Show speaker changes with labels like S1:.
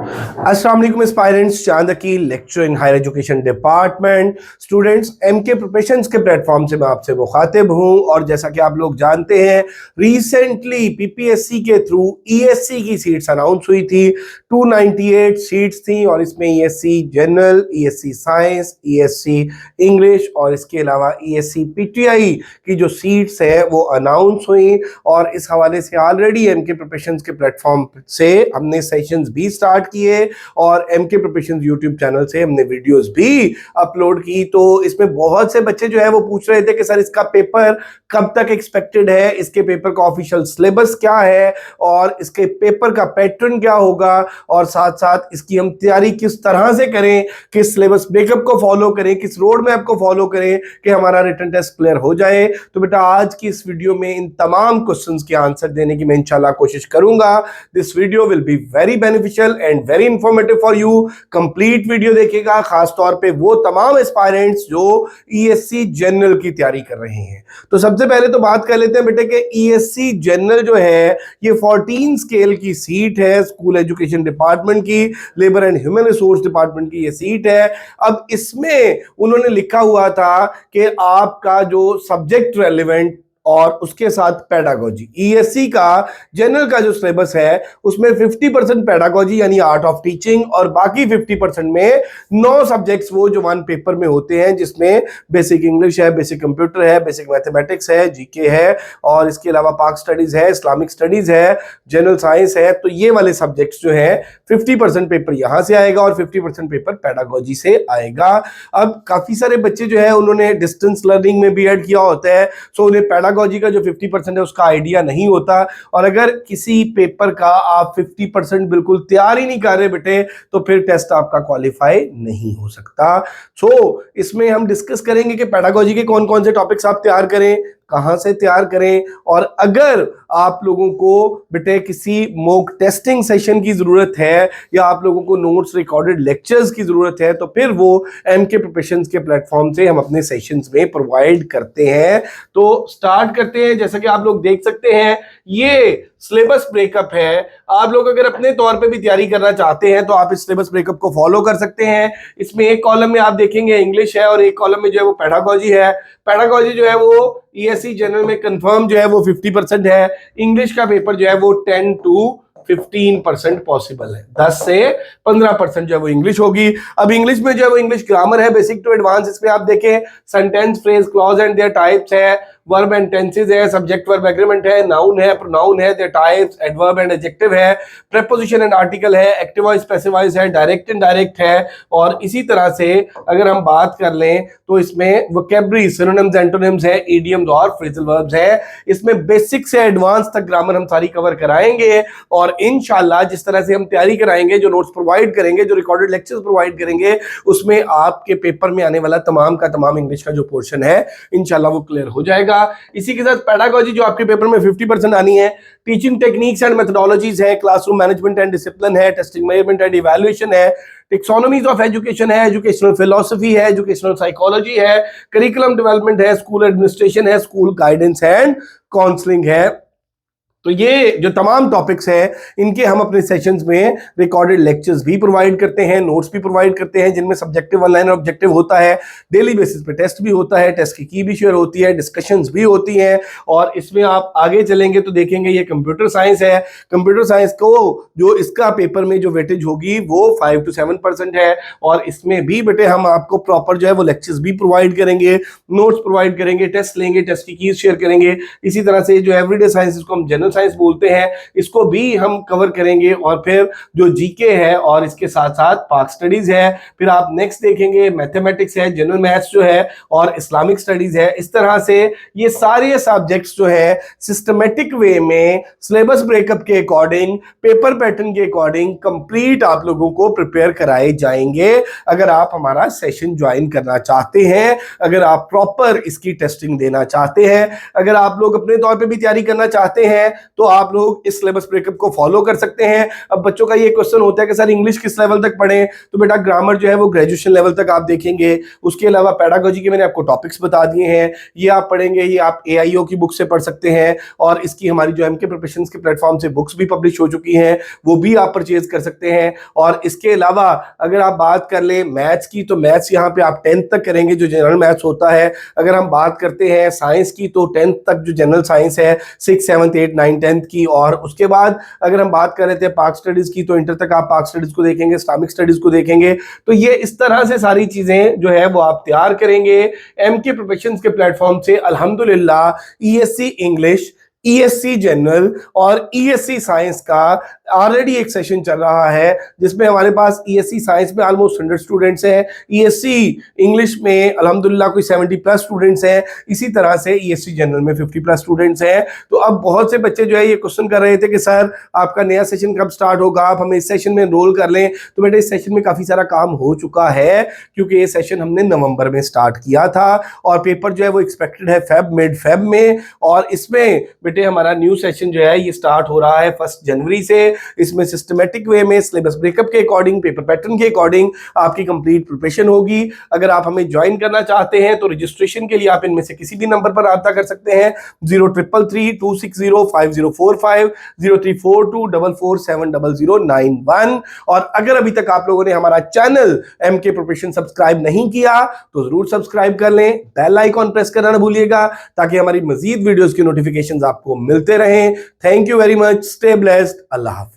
S1: अस्सलाम वालेकुम एस्पायरेंट्स, चांद की lecture in higher education department students M K preparations के प्लेटफॉर्म से मैं आपसे मुखातिब हूं। और जैसा कि आप लोग जानते हैं, रिसेंटली पीपीएससी के थ्रू ईएससी की सीट्स अनाउंस हुई थी। 298 सीट्स थी और इसमें ESC general, ESC science, ESC English और इसके अलावा ईएससी पीटीआई की जो सीट्स है वो अनाउंस हुई। और इस हवाले से ऑलरेडी एमके प्रिपरेशंस के प्लेटफॉर्म से हमने सेशंस भी स्टार्ट किए और एमके प्रिपरेशंस यूट्यूब चैनल से हमने वीडियोस भी अपलोड की। तो इसमें बहुत से बच्चे जो है वो पूछ रहे थे कि सर इसका पेपर कब तक एक्सपेक्टेड है, इसके पेपर का ऑफिशियल सिलेबस क्या है और इसके पेपर का पैटर्न क्या होगा और साथ साथ इसकी हम तैयारी किस तरह से करें, किस सिलेबस ब्रेकअप को फॉलो करें, किस रोड मैप को फॉलो करें कि हमारा रिटन टेस्ट क्लियर हो जाए। तो बेटा आज की इस वीडियो में इन तमाम क्वेश्चंस के आंसर देने की मैं इंशाल्लाह कोशिश करूंगा। This video will be very beneficial and very informative for you. Complete video देखिएगा, खास तौर पे वो तमाम एस्पायरेंट्स जो ईएससी जनरल की तैयारी कर रहे हैं। तो सबसे पहले तो बात कर लेते हैं बेटे कि ईएससी जनरल जो है ये 14 स्केल की सीट है, स्कूल एजुकेशन डिपार्टमेंट की, labour and human resource department की ये सीट है। अब इसमें उन्होंने लिखा हुआ था कि आपका जो सब्जेक्ट रेलिवेंट और उसके साथ पेडागोजी, ईएससी का जनरल का जो सिलेबस है उसमें 50% पेडागोजी यानी आर्ट ऑफ टीचिंग और बाकी 50% में 9 सब्जेक्ट्स वो जो वन पेपर में होते हैं, जिसमें बेसिक इंग्लिश है, बेसिक कंप्यूटर है, बेसिक मैथमेटिक्स है, जीके है और इसके अलावा पाक स्टडीज है, इस्लामिक स्टडीज है, जनरल साइंस है। तो ये वाले सब्जेक्ट्स जो है 50% पेपर यहां से आएगा और 50% पेपर पेडागोजी से आएगा। अब काफी सारे बच्चे जो है उन्होंने डिस्टेंस लर्निंग में भी ऐड किया होता है, सो उन्हें पेडागोजी का जो 50% है उसका आइडिया नहीं होता। और अगर किसी पेपर का आप 50% बिल्कुल तैयार ही नहीं कर रहे बेटे तो फिर टेस्ट आपका क्वालिफाई नहीं हो सकता। सो इसमें हम डिस्कस करेंगे कि पेडागोजी के कौन कौन से टॉपिक्स आप तैयार करें, कहां से तैयार करें, और अगर आप लोगों को बेटे किसी मॉक टेस्टिंग सेशन की जरूरत है या आप लोगों को नोट्स रिकॉर्डेड लेक्चर्स की जरूरत है तो फिर वो एमके प्रिपरेशंस के प्लेटफॉर्म से हम अपने सेशंस में प्रोवाइड करते हैं। तो स्टार्ट करते हैं। जैसा कि आप लोग देख सकते हैं ये सिलेबस ब्रेकअप है। आप लोग अगर अपने तौर पे भी तैयारी करना चाहते हैं तो आप इस सिलेबस ब्रेकअप को फॉलो कर सकते हैं। इसमें एक कॉलम में आप देखेंगे इंग्लिश है और एक कॉलम में जो है वो पेडागोजी है। पेडागोजी जो है वो ईएससी जनरल में कंफर्म जो है वो 50% है। इंग्लिश का पेपर जो है वो 10 to 15% पॉसिबल है, 10 से 15% जो है वो इंग्लिश होगी। अब इंग्लिश में जो है वो इंग्लिश ग्रामर है, बेसिक टू एडवांस। इसमें आप देखें sentence, phrase, clause and there types है, वर्ब एंड टेंसेस है, सब्जेक्ट वर्ब एग्रीमेंट है, नाउन है, प्रोनाउन है, there types, adverb and adjective है, प्रीपोजिशन एंड आर्टिकल है, एक्टिव वॉइस, पैसिव वॉइस है, डायरेक्ट इनडायरेक्ट है। और इसी तरह से अगर हम बात कर लें तो इसमें वोकैबुलरी, सिनोनिम्स, एंटोनिम्स है, इडियम्स और फ्रेजल वर्ब्स है। इसमें बेसिक से एडवांस तक ग्रामर हम सारी कवर कराएंगे और इंशाल्लाह जिस तरह से हम तैयारी कराएंगे, जो नोट्स प्रोवाइड करेंगे, जो रिकॉर्डेड लेक्चर्स प्रोवाइड करेंगे, उसमें आपके पेपर में आने वाला तमाम का तमाम इंग्लिश का जो पोर्शन है इंशाल्लाह वो क्लियर हो जाएगा। इसी के साथ पेडागोजी जो आपके पेपर में 50% आनी है, टीचिंग टेक्निक्स एंड मेथोडोलॉजीज है, क्लासरूम मैनेजमेंट एंड डिसिप्लिन है, टेस्टिंग मेजरमेंट एंड इवैल्यूएशन है, टेक्सोनॉमीज ऑफ एजुकेशन है, एजुकेशनल फिलॉसफी है, एजुकेशनल साइकोलॉजी है, करिकुलम डेवलपमेंट है, स्कूल एडमिनिस्ट्रेशन है, स्कूल गाइडेंस एंड काउंसलिंग है। तो ये जो तमाम टॉपिक्स हैं इनके हम अपने सेशंस में रिकॉर्डेड लेक्चर्स भी प्रोवाइड करते हैं, नोट्स भी प्रोवाइड करते हैं, जिनमें सब्जेक्टिव ऑनलाइन ऑब्जेक्टिव होता है, डेली बेसिस पे टेस्ट भी होता है, टेस्ट की भी शेयर होती है, डिस्कशंस भी होती हैं। और इसमें आप आगे चलेंगे तो देखेंगे ये कंप्यूटर साइंस है। कंप्यूटर साइंस को जो इसका पेपर में जो वेटेज होगी वो 5 to 7% है और इसमें भी बेटे हम आपको प्रॉपर जो है वो लेक्चर्स भी प्रोवाइड करेंगे, नोट्स प्रोवाइड करेंगे, टेस्ट लेंगे, टेस्ट की कीज शेयर करेंगे। इसी तरह से जो एवरीडे साइंस, इसको हम जनरल साइंस बोलते हैं, इसको भी हम कवर करेंगे। और फिर जो जीके है और इसके साथ साथ पाक स्टडीज है, फिर आप नेक्स्ट देखेंगे मैथमेटिक्स है, जनरल मैथ्स जो है और इस्लामिक स्टडीज है। इस तरह से ये सारे सब्जेक्ट्स जो है सिस्टमेटिक वे में सिलेबस ब्रेकअप के अकॉर्डिंग, पेपर पैटर्न के अकॉर्डिंग कंप्लीट आप लोगों को प्रिपेयर कराए जाएंगे। अगर आप हमारा सेशन ज्वाइन करना चाहते हैं, अगर आप प्रॉपर इसकी टेस्टिंग देना चाहते हैं, अगर आप लोग अपने तौर पे भी तैयारी करना चाहते हैं तो आप लोग इस सिलेबस ब्रेकअप को फॉलो कर सकते हैं। अब बच्चों का ये क्वेश्चन होता है कि सर इंग्लिश किस लेवल तक पढ़ें, तो बेटा ग्रामर जो है वो ग्रेजुएशन लेवल तक आप देखेंगे। उसके अलावा पेडागोजी के मैंने आपको टॉपिक्स बता दिए हैं, ये आप पढ़ेंगे, ये आप AIO की बुक से पढ़ सकते हैं, और इसकी हमारी जो MK प्रिपरेशंस के प्लेटफॉर्म से बुक्स भी पब्लिश हो चुकी हैं, वो भी आप परचेज कर सकते हैं। और इसके अलावा अगर आप बात कर लें मैथ्स की, तो मैथ्स यहाँ पे आप 10th तक करेंगे जो जनरल मैथ्स होता है। अगर हम बात करते हैं साइंस की, तो 10th तक जो जनरल साइंस है, 6, 7, 8, 9, 10th की। और उसके बाद अगर हम बात कर रहे थे पाक स्टडीज की, तो इंटर तक आप पाक स्टडीज को देखेंगे, इस्लामिक स्टडीज को देखेंगे। तो ये इस तरह से सारी चीजें जो है वो आप तैयार करेंगे MK प्रिपरेशंस के प्लेटफॉर्म से। अल्हम्दुलिल्लाह ESC इंग्लिश, ESC जनरल और ESC साइंस का ऑलरेडी एक सेशन चल रहा है, जिसमें हमारे पास ESC साइंस में ऑलमोस्ट 100 स्टूडेंट्स हैं, ESC इंग्लिश में अल्हम्दुलिल्लाह कोई 70 प्लस स्टूडेंट्स हैं, इसी तरह से ESC जनरल में 50 प्लस स्टूडेंट्स हैं। तो अब बहुत से बच्चे जो है ये क्वेश्चन कर रहे थे कि सर आपका नया सेशन कब स्टार्ट होगा, आप हमें इस सेशन में एनरोल कर लें। तो बेटे इस सेशन में काफी सारा काम हो चुका है, क्योंकि ये सेशन हमने नवंबर में स्टार्ट किया था, और पेपर जो है वो एक्सपेक्टेड है मिड फेब में। और इसमें बेटे हमारा न्यू सेशन जो है ये स्टार्ट हो रहा है 1 जनवरी से। इसमें सिस्टमेटिक वे में सिलेबस ब्रेकअप के अकॉर्डिंग, पेपर पैटर्न के अकॉर्डिंग आपकी कंप्लीट प्रिपरेशन होगी। अगर आप हमें ज्वाइन करना चाहते हैं तो रजिस्ट्रेशन के लिए आप इनमें से किसी भी नंबर पर रब्ता कर सकते हैं, 0333260545, 0342447091। और अगर अभी तक आप लोगों ने हमारा चैनल MK प्रिपरेशन सब्सक्राइब नहीं किया तो जरूर सब्सक्राइब कर लें, बेल आइकॉन प्रेस करना ना भूलिएगा, ताकि हमारी मजीद वीडियोस की नोटिफिकेशंस आपको मिलते रहें। Thank you very much, stay blessed, अल्लाह हाफ़िज़।